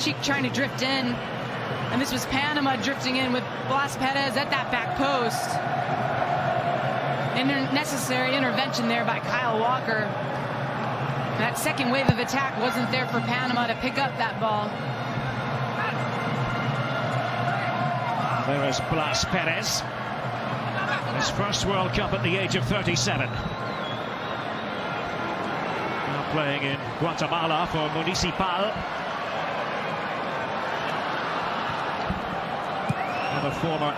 cheek trying to drift in. And this was Panama drifting in with Blas Perez at that back post. Necessary intervention there by Kyle Walker. That second wave of attack wasn't there for Panama to pick up that ball. There is Blas Perez. His first World Cup at the age of 37. Now playing in Guatemala for Municipal. Another former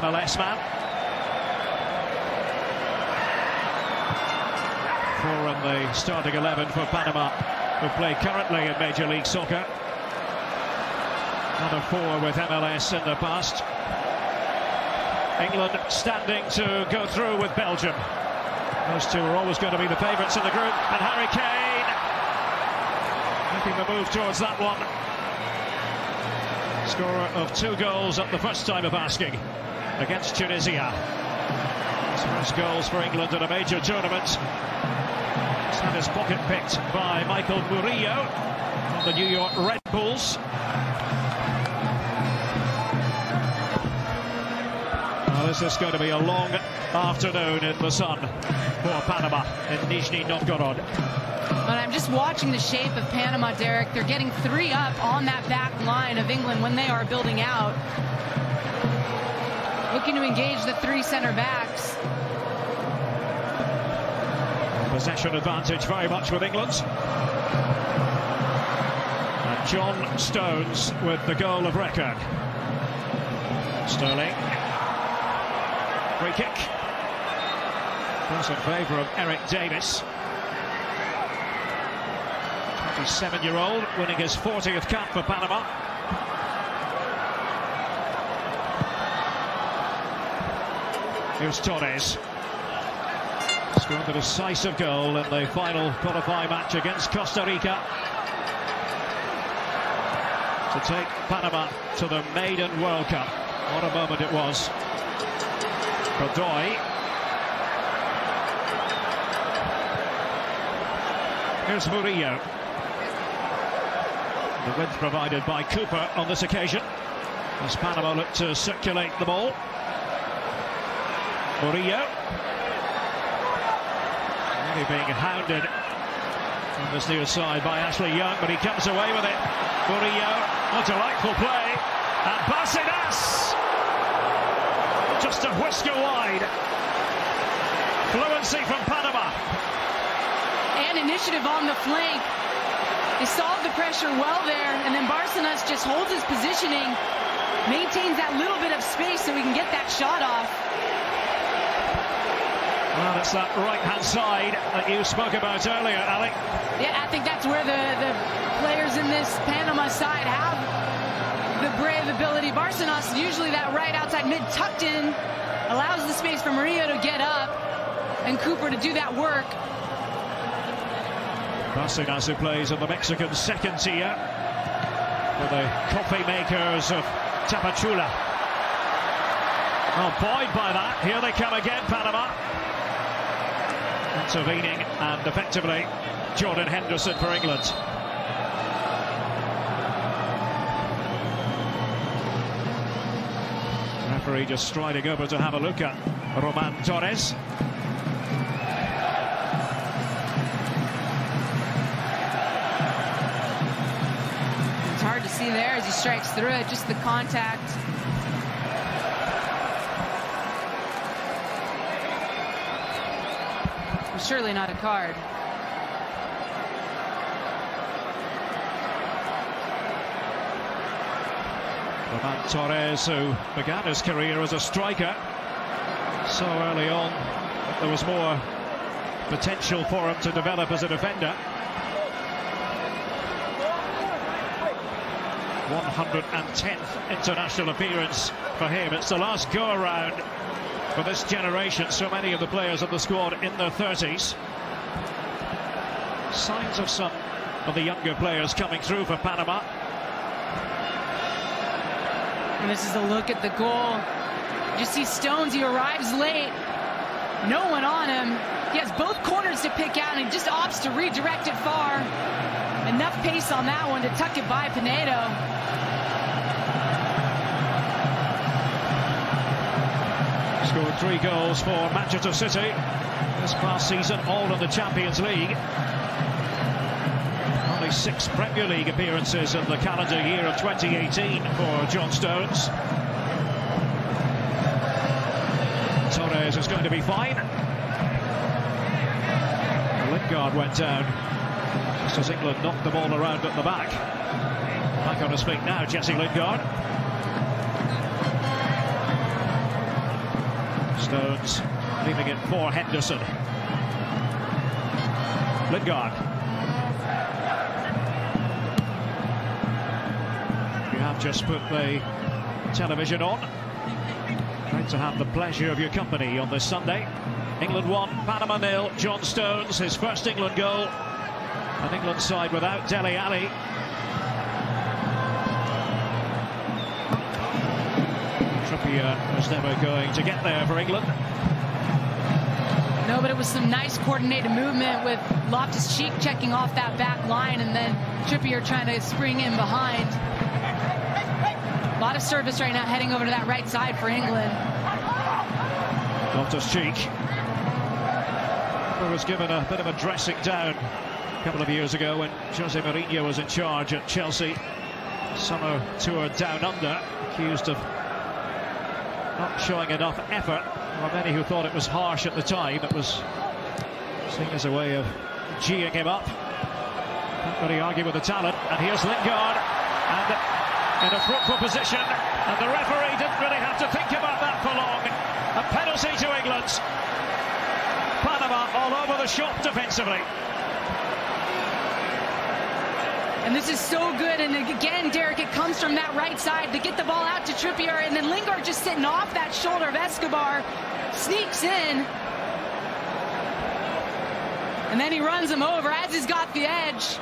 MLS man. Four in the starting 11 for Panama, who play currently in Major League Soccer. Another four with MLS in the past. England standing to go through with Belgium. Those two are always going to be the favourites in the group. And Harry Kane making the move towards that one. Scorer of 2 goals at the first time of asking against Tunisia. His first goals for England in a major tournament. He's had his pocket picked by Michael Murillo from the New York Red Bulls. Well, this is going to be a long afternoon in the sun for Panama in Nizhny Novgorod. But I'm just watching the shape of Panama, Derek. They're getting 3 up on that back line of England when they are building out. Looking to engage the 3 center backs. Possession advantage very much with England. And John Stones with the goal of record. Sterling. Free kick. Goes in favour of Eric Davis. 27-year-old winning his 40th cap for Panama. Here's Torres. Scored a decisive goal in the final qualifying match against Costa Rica to take Panama to the maiden World Cup. What a moment it was. Godoy. Here's Murillo. The width provided by Cooper on this occasion as Panama look to circulate the ball. Murillo. Really being hounded on this near side by Ashley Young, but he comes away with it. Murillo, a delightful play. And Bárcenas just a whisker wide. Fluency from Panama. And initiative on the flank. They solved the pressure well there, and then Bárcenas just holds his positioning, maintains that little bit of space so he can get that shot off. Well, it's that right-hand side that you spoke about earlier, Alec. Yeah, I think that's where the players in this Panama side have the brave ability. Bárcenas, usually that right outside mid tucked in, allows the space for Murillo to get up and Cooper to do that work. Bárcenas, who plays in the Mexican second tier for the coffee makers of Tapachula. Well, buoyed by that, here they come again, Panama. Intervening, and effectively Jordan Henderson for England. The referee just striding over to have a look at Roman Torres. It's hard to see there as he strikes through it, just the contact. Surely not a card. Roman Torres, who began his career as a striker so early on that there was more potential for him to develop as a defender. 110th international appearance for him. It's the last go-around for this generation. So many of the players of the squad in their 30s. Signs of some of the younger players coming through for Panama. And this is a look at the goal. You see Stones, he arrives late. No one on him. He has both corners to pick out and he just opts to redirect it far. Enough pace on that one to tuck it by Pinedo. Scored 3 goals for Manchester City this past season, all in the Champions League. Only 6 Premier League appearances in the calendar year of 2018 for John Stones. Torres is going to be fine. Lingard went down just as England knocked the ball around at the back. Back on his feet now, Jesse Lingard. Stones leaving it for Henderson. Lingard. You have just put the television on. Great to have the pleasure of your company on this Sunday. England 1, Panama 0. John Stones, his first England goal. An England side without Dele Alli. Trippier was never going to get there for England. No, but it was some nice coordinated movement with Loftus-Cheek checking off that back line and then Trippier trying to spring in behind. A lot of service right now heading over to that right side for England. Loftus-Cheek was given a bit of a dressing down a couple of years ago when Jose Mourinho was in charge at Chelsea. Summer tour down under, accused of not showing enough effort. There were many who thought it was harsh at the time. It was seen as a way of geeing him up. Can't really argue with the talent. And here's Lingard, and in a fruitful position, and the referee didn't really have to think about that for long. A penalty to England. Panama all over the shop defensively. And this is so good, and again, Derek, it comes from that right side to get the ball out to Trippier, and then Lingard just sitting off that shoulder of Escobar, sneaks in, and then he runs him over as he's got the edge.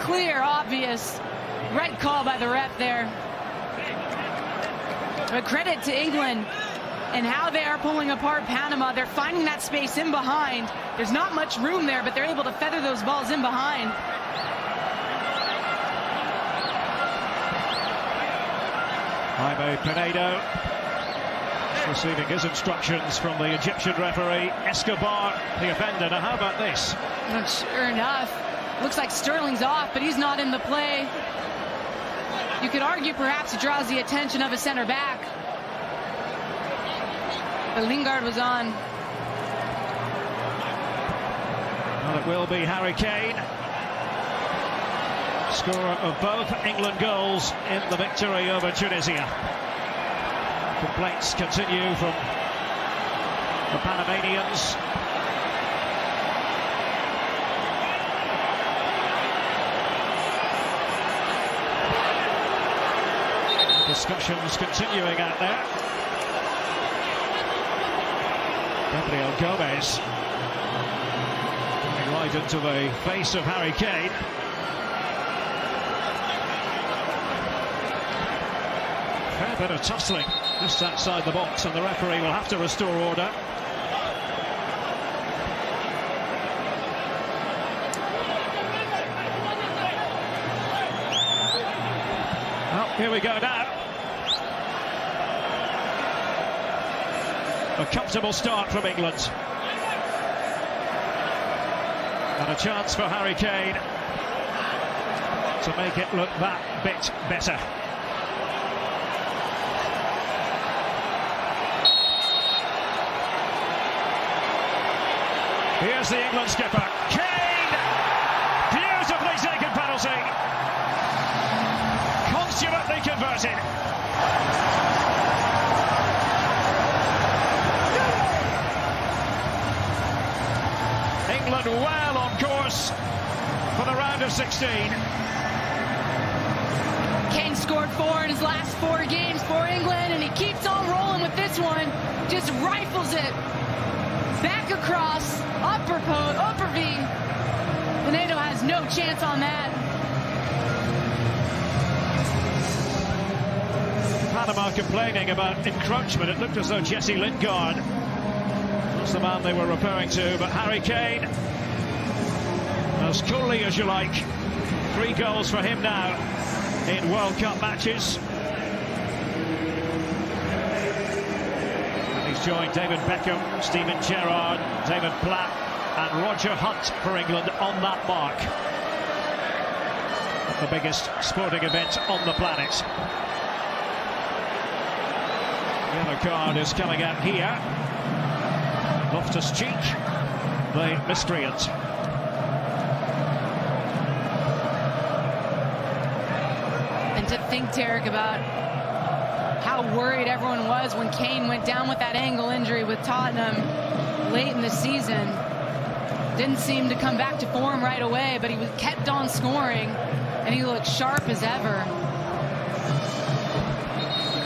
Clear, obvious, right call by the ref there. But credit to England and how they are pulling apart Panama. They're finding that space in behind. There's not much room there, but they're able to feather those balls in behind. Jaime Pinedo receiving his instructions from the Egyptian referee. Escobar, the offender. Now, how about this? And sure enough, looks like Sterling's off, but he's not in the play. You could argue perhaps it draws the attention of a center back. But Lingard was on. Well, it will be Harry Kane, scorer of both England goals in the victory over Tunisia. Complaints continue from the Panamanians. Discussions continuing out there. Gabriel Gomez coming right into the face of Harry Kane. Fair bit of tussling just outside the box, and the referee will have to restore order. Well, here we go now. A comfortable start from England. And a chance for Harry Kane to make it look that bit better. Here's the England skipper. Kane! Beautifully taken penalty. Consummately converted. England well on course for the round of 16. Kane scored 4 in his last 4 games for England, and he keeps on rolling with this one. Just rifles it. Back across, upper post, upper V. Pinedo has no chance on that. Panama complaining about encroachment. It looked as though Jesse Lingard was the man they were referring to, but Harry Kane, As coolly as you like. 3 goals for him now in World Cup matches. And he's joined David Beckham, Steven Gerrard, David Platt and Roger Hunt for England on that mark. The biggest sporting event on the planet. The yellow card is coming out here. Loftus-Cheek, the miscreant. And to think, Derek, about how worried everyone was when Kane went down with that ankle injury with Tottenham late in the season. Didn't seem to come back to form right away, but he kept on scoring, and he looked sharp as ever.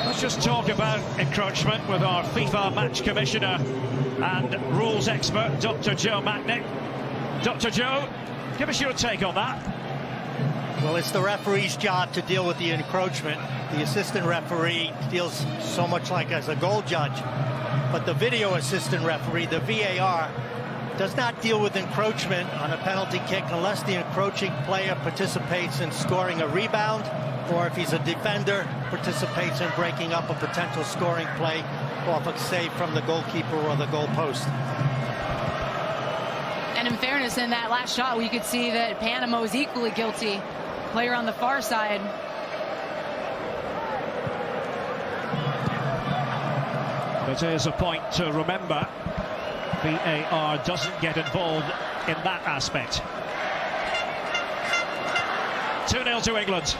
Let's just talk about encroachment with our FIFA match commissioner and rules expert, Dr. Joe Macknick. Dr. Joe, give us your take on that. Well, it's the referee's job to deal with the encroachment. The assistant referee deals so much like as a goal judge. But the video assistant referee, the VAR, does not deal with encroachment on a penalty kick unless the encroaching player participates in scoring a rebound, or if he's a defender, participates in breaking up a potential scoring play off a save from the goalkeeper or the goal post. And in fairness, in that last shot, we could see that Panama was equally guilty. Player on the far side. But here's a point to remember. VAR doesn't get involved in that aspect. 2-0 to England.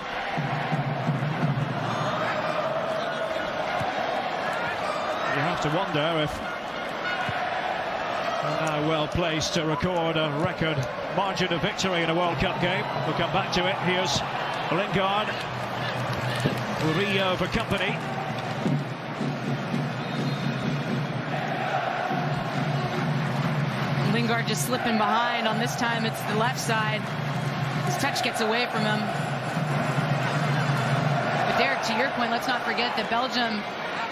You have to wonder if they're now well placed to record a record margin of victory in a World Cup game. We'll come back to it. Here's Lingard. Murillo for company. Lingard just slipping behind. On this time, it's the left side. His touch gets away from him. But Derek, to your point, let's not forget that Belgium,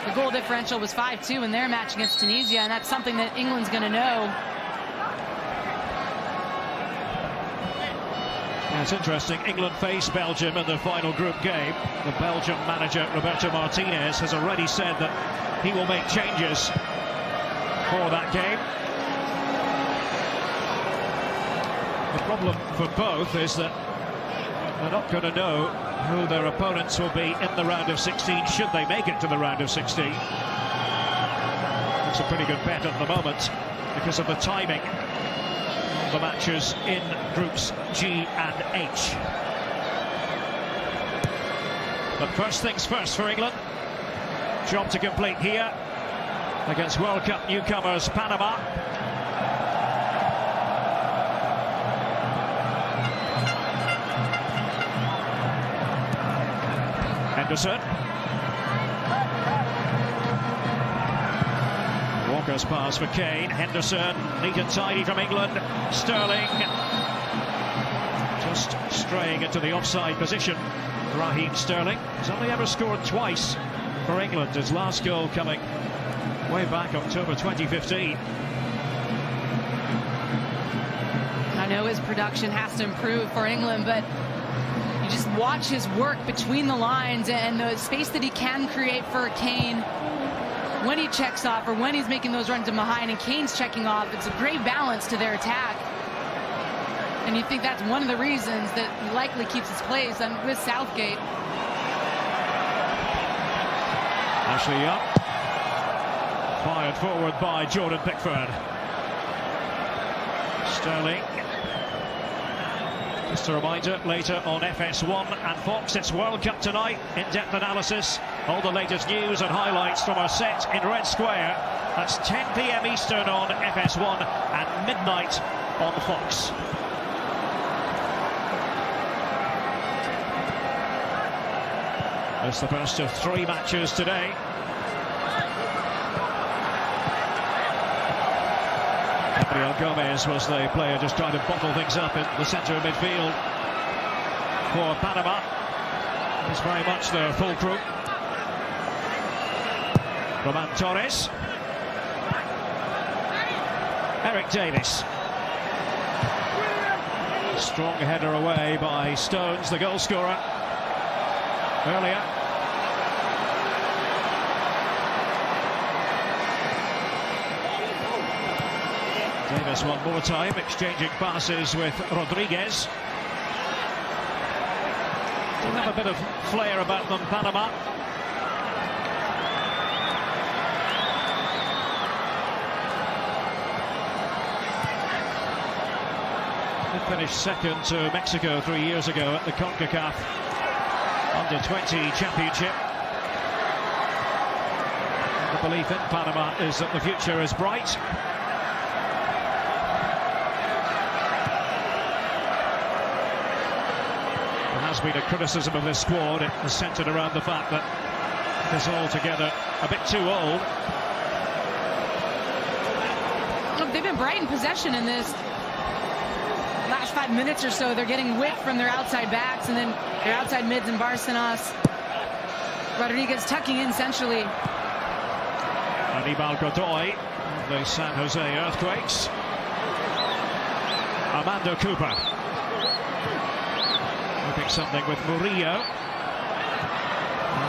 the goal differential was 5-2 in their match against Tunisia, and that's something that England's going to know. Yeah, it's interesting. England face Belgium in the final group game. The Belgium manager, Roberto Martinez, has already said that he will make changes for that game. The problem for both is that they're not going to know who their opponents will be in the round of 16 should they make it to the round of 16. It's a pretty good bet at the moment because of the timing of the matches in groups G and H. But first things first for England. Job to complete here against World Cup newcomers Panama. Henderson. Walker's pass for Kane. Henderson, neat and tidy from England. Sterling just straying into the offside position. Raheem Sterling has only ever scored twice for England. His last goal coming way back October 2015. I know his production has to improve for England, but you just watch his work between the lines and the space that he can create for Kane when he checks off or when he's making those runs in behind and Kane's checking off. It's a great balance to their attack. And you think that's one of the reasons that he likely keeps his place with Southgate. Ashley Young. Fired forward by Jordan Pickford. Sterling. Just a reminder, later on FS1 and Fox, it's World Cup tonight. In-depth analysis, all the latest news and highlights from our set in Red Square. That's 10 p.m. Eastern on FS1 and midnight on Fox. It's the first of 3 matches today. Gabriel Gomez was the player just trying to bottle things up in the centre of midfield for Panama. It's very much their fulcrum. Roman Torres. Eric Davis. Strong header away by Stones, the goal scorer earlier. Davis one more time, exchanging passes with Rodriguez. Still have a bit of flair about them, Panama. They finished second to Mexico 3 years ago at the CONCACAF Under-20 Championship. The belief in Panama is that the future is bright. There has been a criticism of this squad. It was centred around the fact that it's altogether a bit too old. Look, they've been bright in possession in this last 5 minutes or so. They're getting width from their outside backs and then their outside mids and Bárcenas. Rodriguez tucking in centrally. Aníbal Godoy of the San Jose Earthquakes. Armando Cooper looking something with Murillo.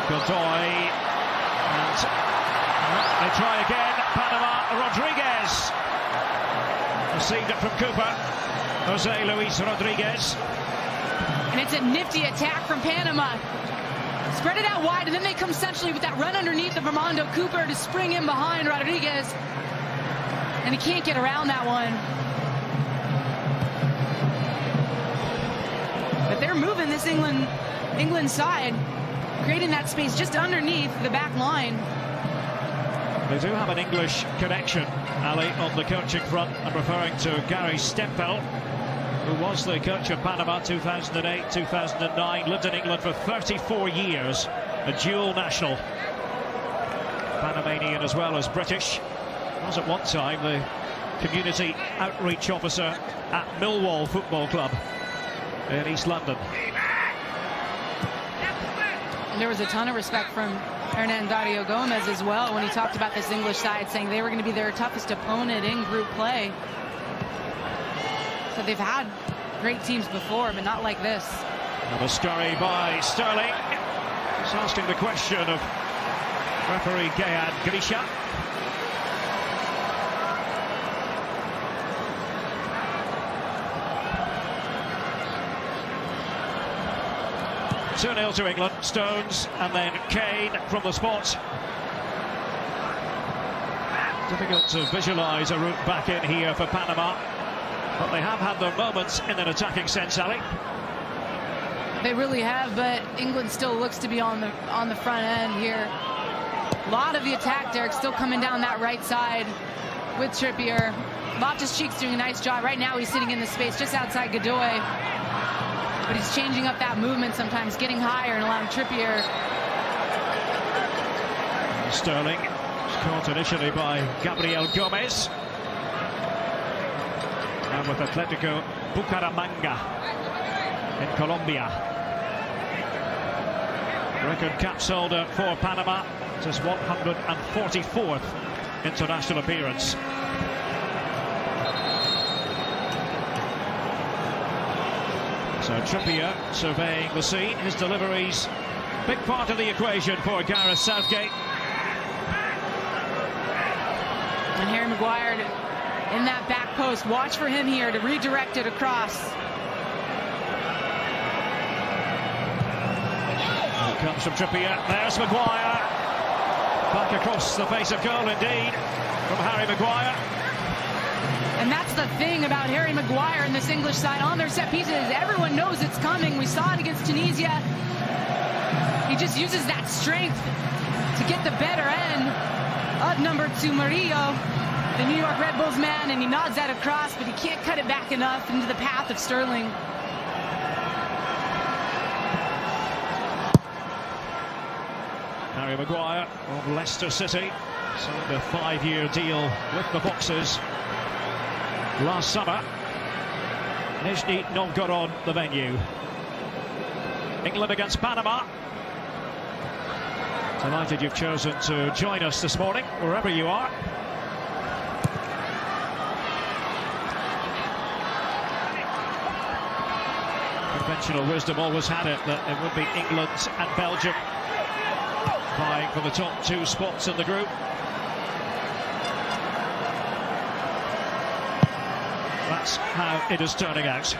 Godoy, and they try again. Panama, Rodriguez received it from Cooper. Jose Luis Rodriguez. And it's a nifty attack from Panama. Spread it out wide, and then they come centrally with that run underneath of Armando Cooper to spring in behind Rodriguez. And he can't get around that one. But they're moving this England side, creating that space just underneath the back line. They do have an English connection, Ali, on the coaching front. I'm referring to Gary Stempel, who was the coach of Panama 2008, 2009, lived in England for 34 years, a dual national, Panamanian as well as British. Was at one time the community outreach officer at Millwall Football Club in East London. And there was a ton of respect from Hernan Dario Gomez as well when he talked about this English side, saying they were going to be their toughest opponent in group play. So they've had great teams before, but not like this. Another scurry by Sterling. Just asking the question of referee Gayad Grisha. (2-0 to England. Stones and then Kane from the spot. Difficult to visualise a route back in here for Panama, but they have had their moments in an attacking sense, Ali. They really have, but England still looks to be on the front end here. A lot of the attack, Derek, still coming down that right side with Trippier. Loftus-Cheek's doing a nice job. Right now he's sitting in the space just outside Godoy, but he's changing up that movement sometimes, getting higher and allowing Trippier. Sterling was caught initially by Gabriel Gomez. And with Atletico Bucaramanga in Colombia. Record caps holder for Panama, just 144th international appearance. So Trippier surveying the scene. His deliveries, big part of the equation for Gareth Southgate. And Harry Maguire in that back post. Watch for him here to redirect it across. Here comes from Trippier. There's Maguire. Back across the face of goal indeed from Harry Maguire. And that's the thing about Harry Maguire and this English side on their set pieces. Everyone knows it's coming. We saw it against Tunisia. He just uses that strength to get the better end of number 2, Murillo, the New York Red Bulls man, and he nods that across, but he can't cut it back enough into the path of Sterling. Harry Maguire of Leicester City signed a 5-year deal with the Foxes last summer. Nizhny Novgorod, the venue. England against Panama. Delighted you've chosen to join us this morning, wherever you are. conventional wisdom always had it that it would be England and Belgium vying for the top two spots in the group. That's how it is turning out.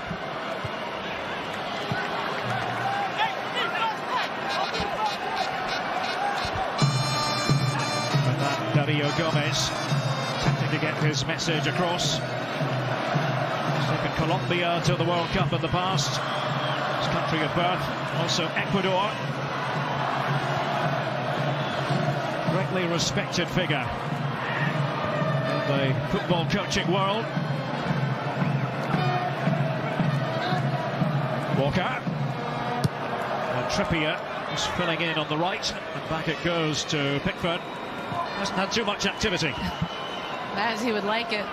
And that Dario Gomez attempting to get his message across. He's taken Colombia to the World Cup in the past. His country of birth, also Ecuador. Greatly respected figure in the football coaching world. Walker. And Trippier is filling in on the right, and back it goes to Pickford. Hasn't had too much activity. As he would like it.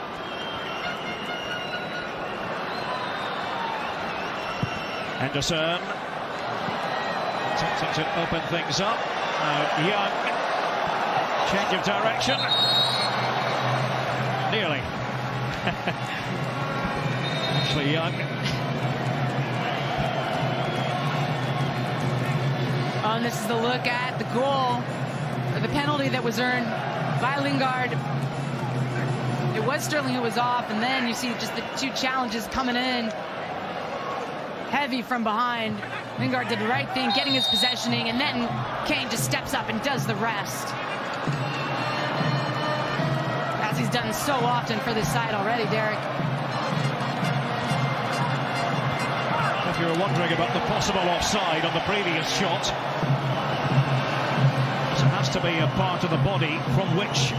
Henderson attempting to open things up. Young, change of direction. Nearly. Actually, Young. And this is the look at the goal, the penalty that was earned by Lingard. It was Sterling who was off, and then you see just the two challenges coming in. Heavy from behind. Lingard did the right thing, getting his possessioning, and then Kane just steps up and does the rest. As he's done so often for this side already, Derek. If you were wondering about the possible offside on the previous shot, it has to be a part of the body from which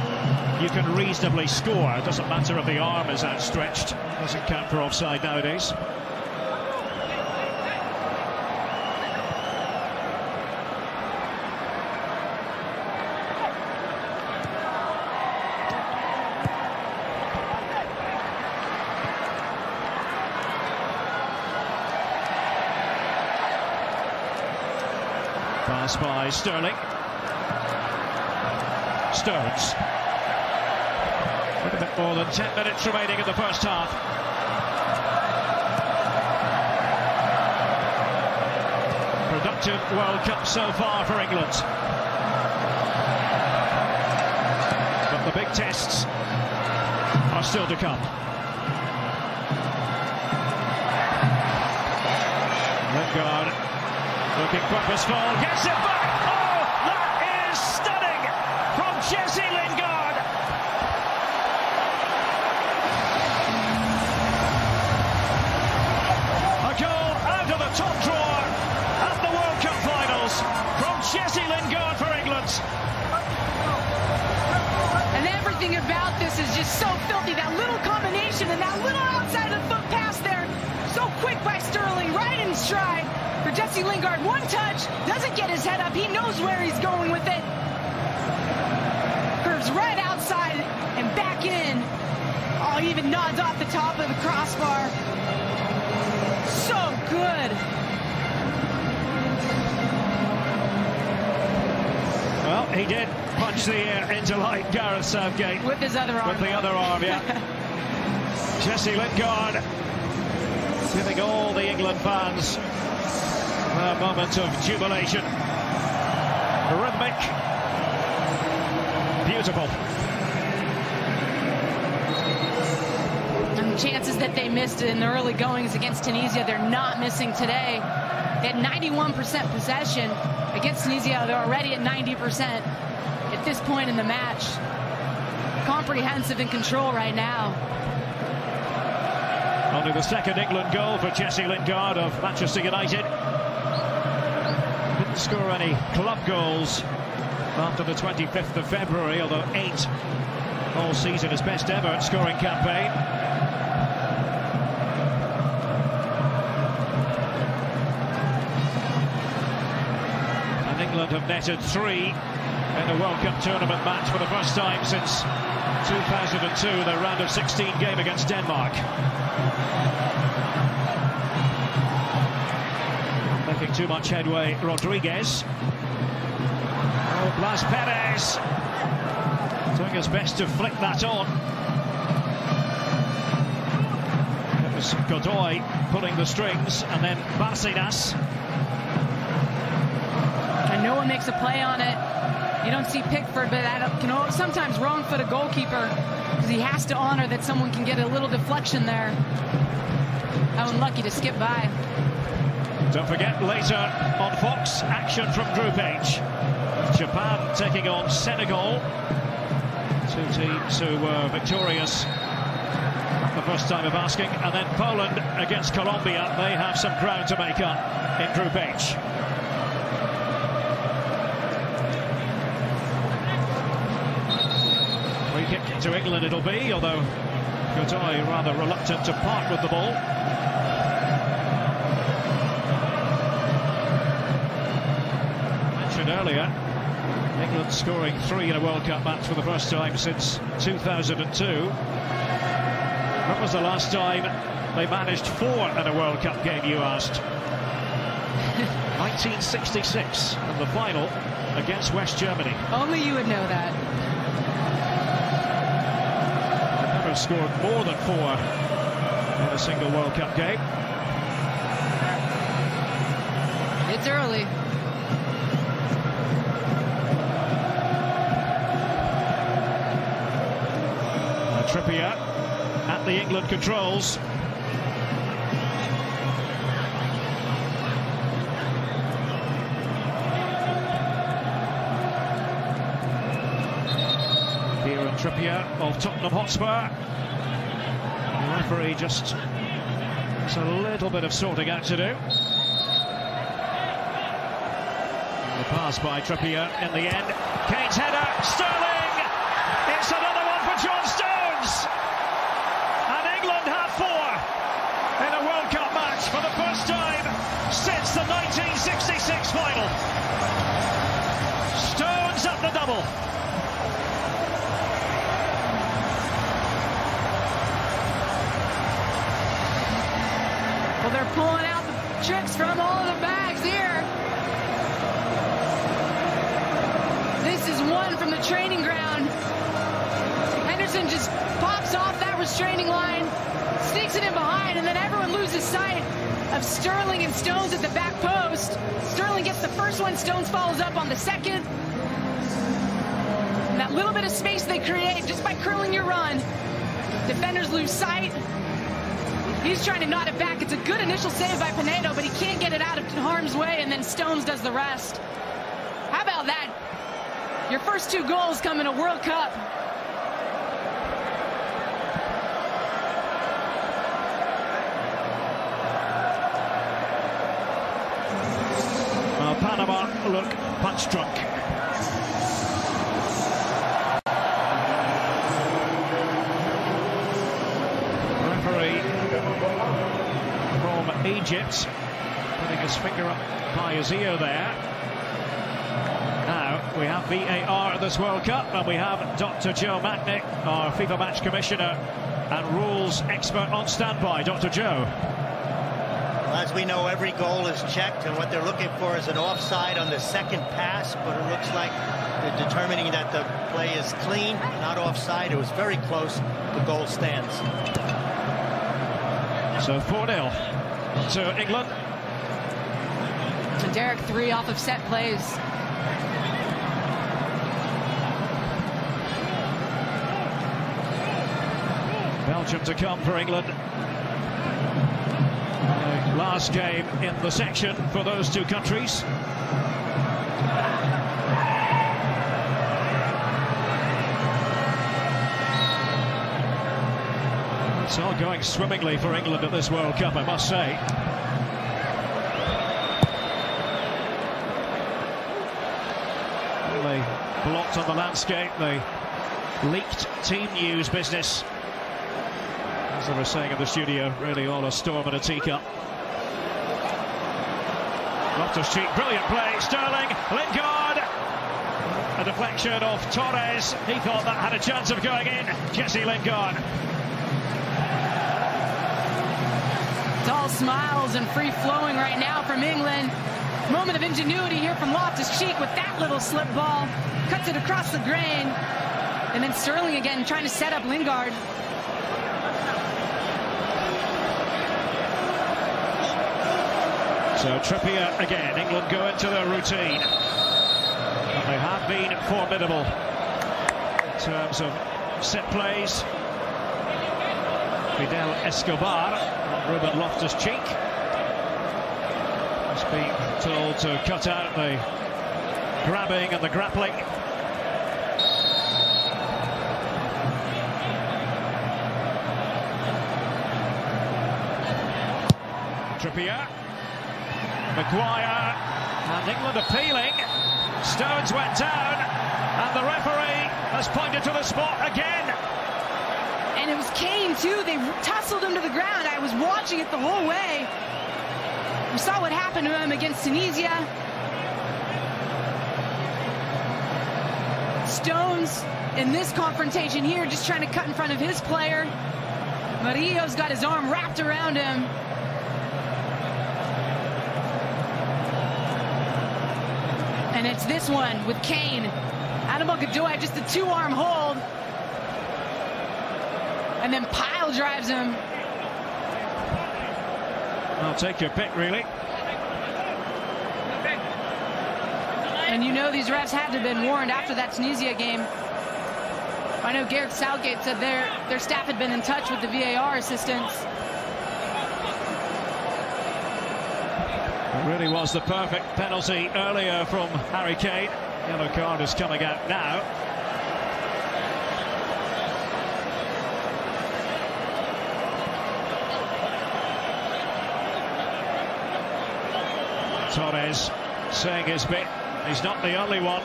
you can reasonably score. It doesn't matter if the arm is outstretched. It doesn't count for offside nowadays. Pass by Sterling. Stones. A bit more than 10 minutes remaining in the first half. Productive World Cup so far for England. But the big tests are still to come. Lingard looking purposeful, gets it back. Oh, that is stunning from Jesse Lingard. A goal out of the top drawer at the World Cup finals from Jesse Lingard for England. And everything about this is just so filthy. That little combination and that little outside of the foot pass there. So quick by Sterling, right in stride. For Jesse Lingard, one touch, doesn't get his head up, he knows where he's going with it. Curves right outside and back in. Oh, he even nods off the top of the crossbar. So good. Well, he did punch the air into light, Gareth Southgate. With his other arm. With the other arm, yeah. Jesse Lingard giving all the England fans a moment of jubilation. Rhythmic. Beautiful. And the chances that they missed in the early goings against Tunisia, they're not missing today. They had 91% possession. Against Tunisia, they're already at 90% at this point in the match. Comprehensive and control right now. Only the second England goal for Jesse Lingard of Manchester United. Didn't score any club goals after the 25th of February, although 8 all season, his best ever scoring campaign. And England have netted 3 in a World Cup tournament match for the first time since 2002, their round of 16 game against Denmark. Making too much headway, Rodriguez. Oh, Blas Perez doing his best to flick that on. It was was Godoy pulling the strings, and then Bárcenas. And no one makes a play on it. You don't see Pickford, but that can sometimes wrong foot a goalkeeper because he has to honor that someone can get a little deflection there. How unlucky to skip by. Don't forget, later on Fox, action from Group H. Japan taking on Senegal. Two teams who were victorious the first time of asking. And then Poland against Colombia. They have some ground to make up in Group H. Free kick to England it'll be, although Godoy rather reluctant to part with the ball. Mentioned earlier, England scoring 3 in a World Cup match for the first time since 2002. When was the last time they managed 4 in a World Cup game, you asked? 1966, and the final against West Germany. Only you would know that. Never scored more than 4 in a single World Cup game. It's early. Trippier at the England controls. Kieran Trippier of Tottenham Hotspur. The referee just has a little bit of sorting out to do. And the pass by Trippier in the end. Kane's header, Sterling! It's another one for John Stones! And England have 4 in a World Cup match for the first time since the 1966 final. Stones up the double. Well, they're pulling out the tricks from all of the bags here. This is one from the training ground. Henderson just pops off that restraining line, sneaks it in behind, and then everyone loses sight of Sterling and Stones at the back post. Sterling gets the first one, Stones follows up on the second. And that little bit of space they create just by curling your run, defenders lose sight. He's trying to knot it back. It's a good initial save by Pinedo, but he can't get it out of harm's way, and then Stones does the rest. How about that? Your first 2 goals come in a World Cup. Panama look punch drunk. Referee from Egypt putting his finger up by his ear there. Now we have VAR at this World Cup, and we have Dr. Joe Matnick, our FIFA match commissioner and rules expert, on standby. Dr. Joe. As we know, every goal is checked, and what they're looking for is an offside on the second pass, but it looks like they're determining that the play is clean, not offside. It was very close. The goal stands. So 4-0 to England. So Derek, 3 off of set plays. Belgium to come for England. Last game in the section for those 2 countries. It's all going swimmingly for England at this World Cup, I must say. Well, they blocked on the landscape. They leaked team news business. As I was saying in the studio, really all a storm in a teacup. Loftus-Cheek, brilliant play, Sterling, Lingard, a deflection of Torres. He thought that had a chance of going in. Jesse Lingard. It's all smiles and free-flowing right now from England. Moment of ingenuity here from Loftus-Cheek with that little slip ball. Cuts it across the grain. And then Sterling again trying to set up Lingard. So Trippier again. England go into their routine. And they have been formidable in terms of set plays. Fidel Escobar and Ruben Loftus-Cheek has been told to cut out the grabbing and the grappling. Trippier, Maguire, and England appealing. Stones went down, and the referee has pointed to the spot again. And it was Kane too. They tussled him to the ground. I was watching it the whole way. We saw what happened to him against Tunisia. Stones in this confrontation here just trying to cut in front of his player. Murillo's got his arm wrapped around him. And it's this one with Kane. Adam Al-Gadoui, just a two-arm hold. And then pile drives him. I'll take your pick, really. And you know these refs had to have been warned after that Tunisia game. I know Gareth Southgate said their staff had been in touch with the VAR assistants. It really was the perfect penalty earlier from Harry Kane. Yellow card is coming out now. Torres saying his bit. He's not the only one.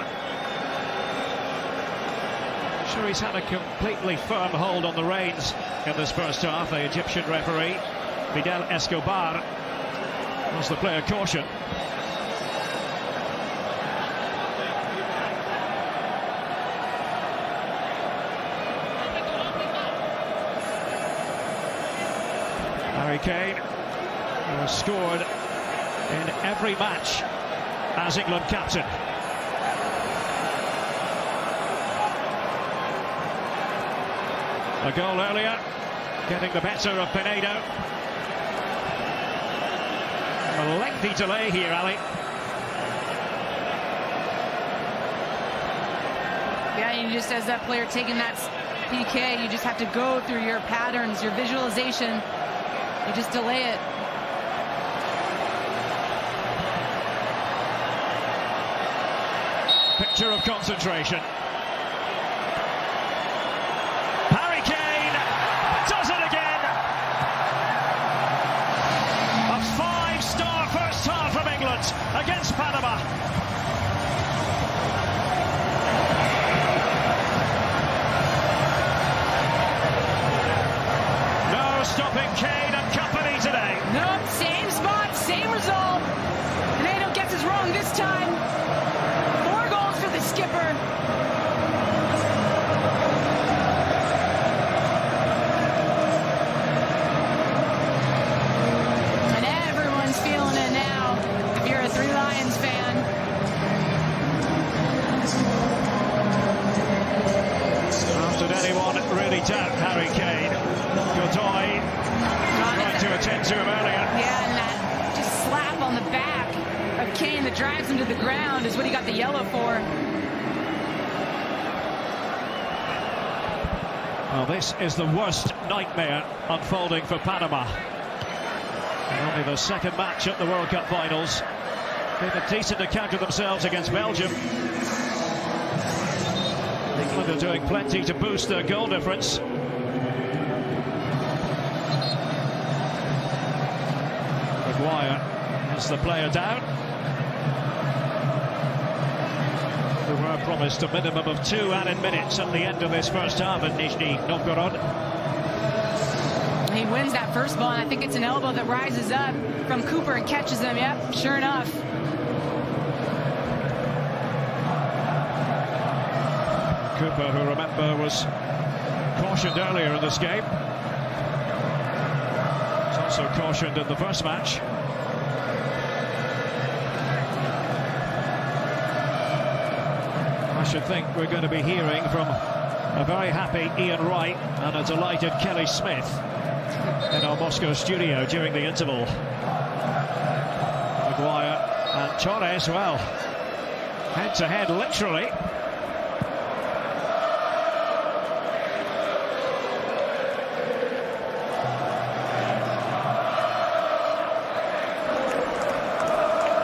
I'm sure he's had a completely firm hold on the reins in this first half. The Egyptian referee, Fidel Escobar, was the player caution. Harry Kane, who has scored in every match as England captain. A goal earlier, getting the better of Pinedo. A lengthy delay here, Ali. Yeah, you just, as that player taking that PK, you just have to go through your patterns, your visualization. You just delay it. Picture of concentration. Harry Kane does it again. A five-star first half from England against Panama. No stopping Kane and company today. Nope, same spot, same result. Pinedo gets us wrong this time. The skipper. And everyone's feeling it now if you're a Three Lions fan. How did anyone really doubt Harry Kane? Godoy trying to attend to him earlier. Yeah, and that just slap on the back of Kane that drives him to the ground is what he got the yellow for. Well, this is the worst nightmare unfolding for Panama. And only the second match at the World Cup finals. Gave a decent account of themselves against Belgium. England are doing plenty to boost their goal difference. Maguire is the player down. We were promised a minimum of 2 added minutes at the end of this first half at Nizhny Novgorod. He wins that first ball, and I think it's an elbow that rises up from Cooper and catches him. Yep, sure enough. Cooper, who remember was cautioned earlier in this game. Was also cautioned in the first match. I should think we're going to be hearing from a very happy Ian Wright and a delighted Kelly Smith in our Moscow studio during the interval. Maguire and Torres, well, head to head, literally.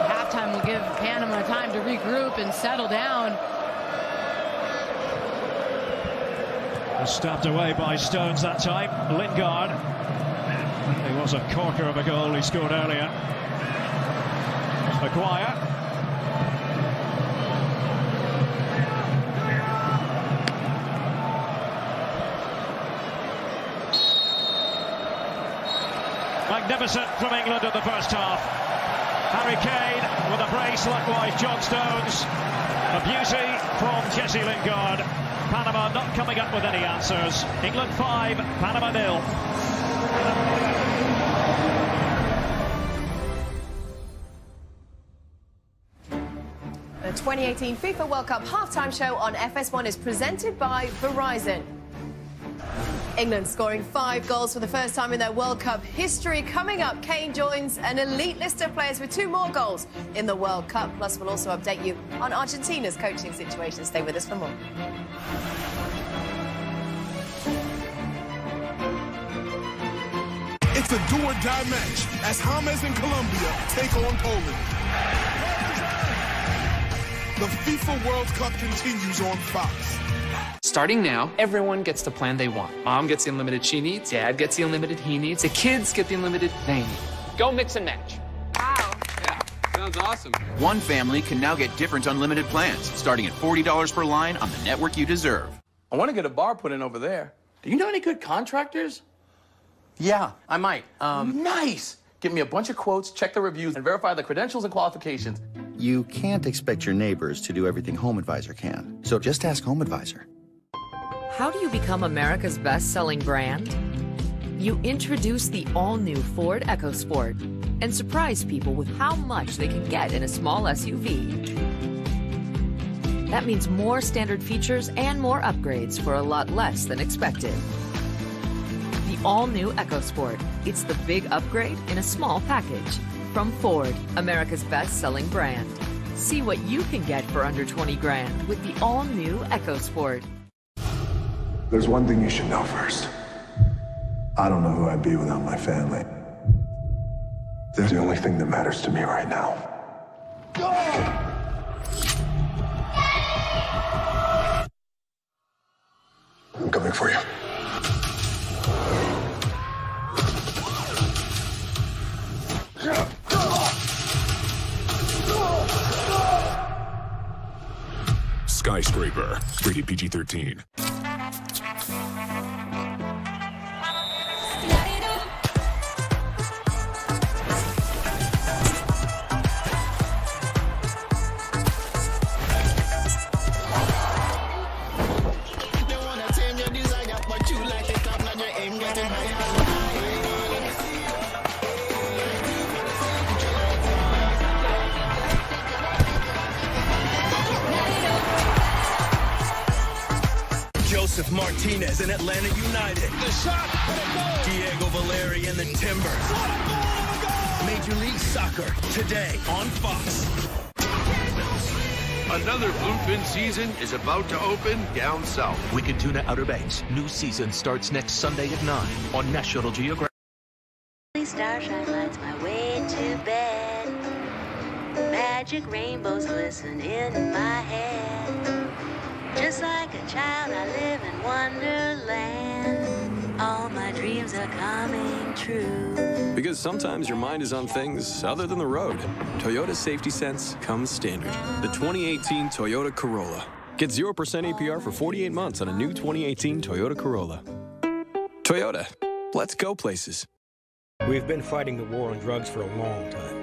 Halftime will give Panama time to regroup and settle down. Stabbed away by Stones that time. Lingard. He was a corker of a goal he scored earlier. Maguire. Magnificent from England in the first half. Harry Kane with a brace, likewise John Stones. A beauty from Jesse Lingard. Panama not coming up with any answers. England 5, Panama 0. The 2018 FIFA World Cup halftime show on FS1 is presented by Verizon. England scoring 5 goals for the first time in their World Cup history. Coming up, Kane joins an elite list of players with 2 more goals in the World Cup. Plus, we'll also update you on Argentina's coaching situation. Stay with us for more. It's a do-or-die match as James and Colombia take on Poland. The FIFA World Cup continues on Fox. Starting now, everyone gets the plan they want. Mom gets the unlimited she needs, Dad gets the unlimited he needs, the kids get the unlimited they need. Go mix and match. Wow. Yeah, sounds awesome. One family can now get different unlimited plans, starting at $40 per line on the network you deserve. I want to get a bar put in over there. Do you know any good contractors? Yeah, I might. Nice! Give me a bunch of quotes, check the reviews, and verify the credentials and qualifications. You can't expect your neighbors to do everything HomeAdvisor can. So just ask HomeAdvisor. How do you become America's best-selling brand? You introduce the all-new Ford EcoSport and surprise people with how much they can get in a small SUV. That means more standard features and more upgrades for a lot less than expected. The all-new EcoSport. It's the big upgrade in a small package. From Ford, America's best-selling brand. See what you can get for under 20 grand with the all-new EcoSport. There's one thing you should know first. I don't know who I'd be without my family. They're the only thing that matters to me right now. Go! I'm coming for you. Skyscraper, rated PG-13. Martinez in Atlanta United. The shot. Diego Valeri and the Timbers. Major League Soccer today on Fox. Another bluefin season is about to open down south. Wicked Tuna Outer Banks. New season starts next Sunday at 9 on National Geographic. Starshine lights my way to bed. Magic rainbows glisten in my head. Just like a child, I live in Wonderland. All my dreams are coming true. Because sometimes your mind is on things other than the road. Toyota Safety Sense comes standard. The 2018 Toyota Corolla. Get 0% APR for 48 months on a new 2018 Toyota Corolla. Toyota, let's go places. We've been fighting the war on drugs for a long time.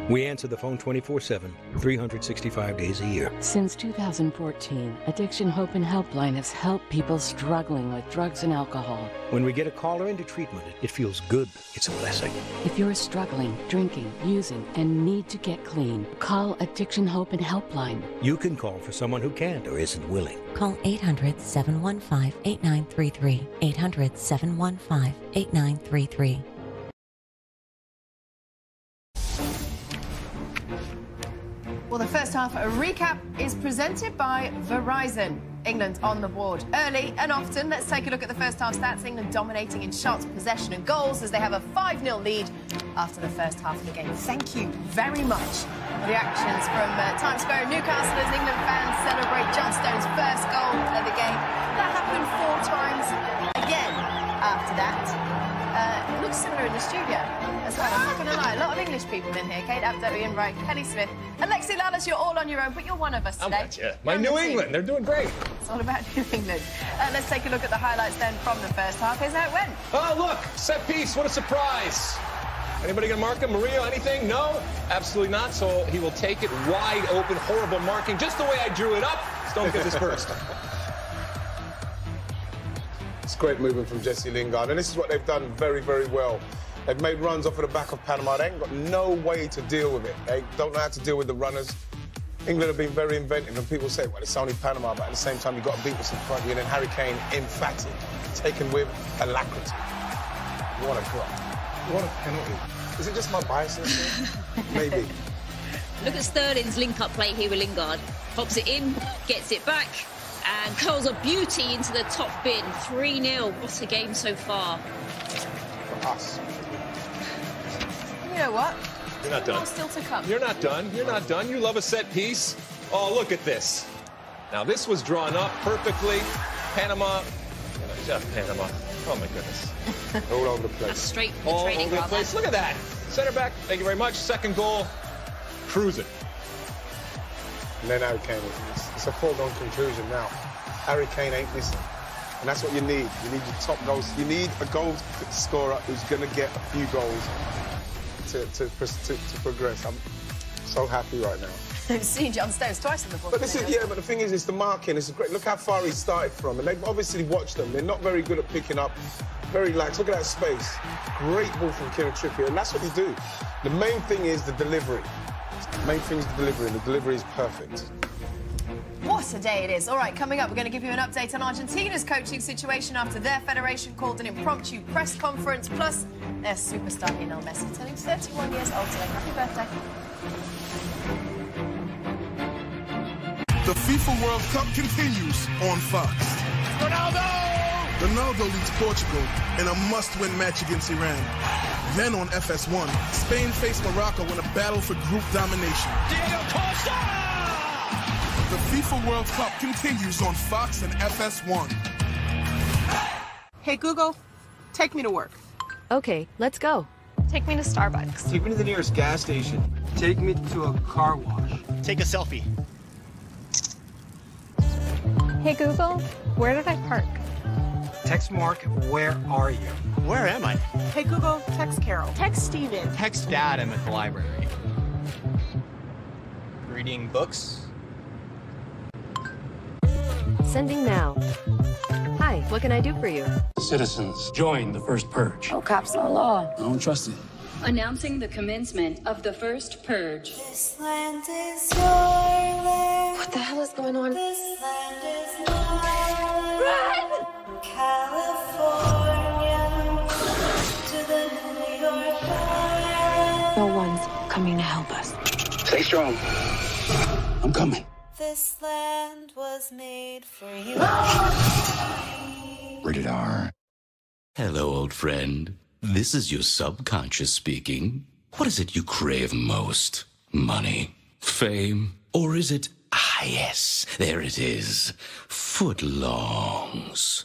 We answer the phone 24/7, 365 days a year. Since 2014, Addiction Hope and Helpline has helped people struggling with drugs and alcohol. When we get a caller into treatment, it feels good. It's a blessing. If you're struggling, drinking, using, and need to get clean, call Addiction Hope and Helpline. You can call for someone who can't or isn't willing. Call 800-715-8933. 800-715-8933. half recap is presented by Verizon. England on the board early and often. Let's take a look at the first half stats. England dominating in shots, possession and goals as they have a 5-0 lead after the first half of the game. Thank you very much. Reactions from Times Square in Newcastle as England fans celebrate John Stones' first goal of the game. That happened 4 times again after that. It looks similar in the studio as well. I'm not going to lie. A lot of English people in here. Kate Abdo, Ian Wright, Kelly Smith, and Lexi Lallis. You're all on your own, but you're one of us today. My New England, they're doing great. It's all about New England. Let's take a look at the highlights then from the first half. Here's how it went. Oh, look, set piece. What a surprise. Anybody going to mark him? Murillo, anything? No, absolutely not. So he will take it wide open. Horrible marking. Just the way I drew it up. Stone gets his first. It's great movement from Jesse Lingard, and this is what they've done very, very well. They've made runs off of the back of Panama. They ain't got no way to deal with it. They don't know how to deal with the runners. England have been very inventive, and people say, well, it's only Panama, but at the same time, you've got to beat us in front of you. And then Harry Kane, emphatic, taken with alacrity. What a goal. What a penalty. Is it just my biasness? Maybe. Look at Sterling's link-up play here with Lingard. Pops it in, gets it back, and curls a beauty into the top bin. 3-0. What a game so far. For us. You know what? You're not done. More still to come. You're not done. You're not done. You love a set piece. Oh, look at this. Now, this was drawn up perfectly. Panama. Panama. Oh, my goodness. All over the place. Straight from the all training over the ground. place. Look at that. Center back. Thank you very much. Second goal. Cruising. And then Harry Kane. It's a foregone conclusion now. Harry Kane ain't missing. And that's what you need. You need your top goals. You need a goal scorer who's going to get a few goals to progress. I'm so happy right now. I've seen John Stones twice in the ball. But this is, but the thing is, it's the marking. It's great. Look how far he started from. And they've obviously watched them. They're not very good at picking up. Very lax. Look at that space. Great ball from Kieran Trippier. And that's what you do. The main thing is the delivery. The main thing is the delivery, and the delivery is perfect. What a day it is. All right, coming up, we're going to give you an update on Argentina's coaching situation after their federation called an impromptu press conference, plus their superstar Lionel Messi turning 31 years old today. Happy birthday. The FIFA World Cup continues on Fox. Ronaldo leads Portugal in a must-win match against Iran. Then on FS1, Spain face Morocco in a battle for group domination. Diego Costa! The FIFA World Cup continues on Fox and FS1. Hey, Google, take me to work. Okay, let's go. Take me to Starbucks. Take me to the nearest gas station. Take me to a car wash. Take a selfie. Hey, Google, where did I park? Text Mark, where are you? Where am I? Hey, Google, text Carol. Text Steven. Text Dad, I'm at the library. Reading books? Sending now. Hi, what can I do for you? Citizens, join the first purge. Oh, cops no law. I don't trust it. Announcing the commencement of the first purge. This land is your land. What the hell is going on? This land is mine. Run! California to the New York line. No one's coming to help us. Stay strong. I'm coming. This land was made for you. Rated R. Hello, old friend. This is your subconscious speaking. What is it you crave most? Money? Fame? Or is it, yes, there it is, footlongs?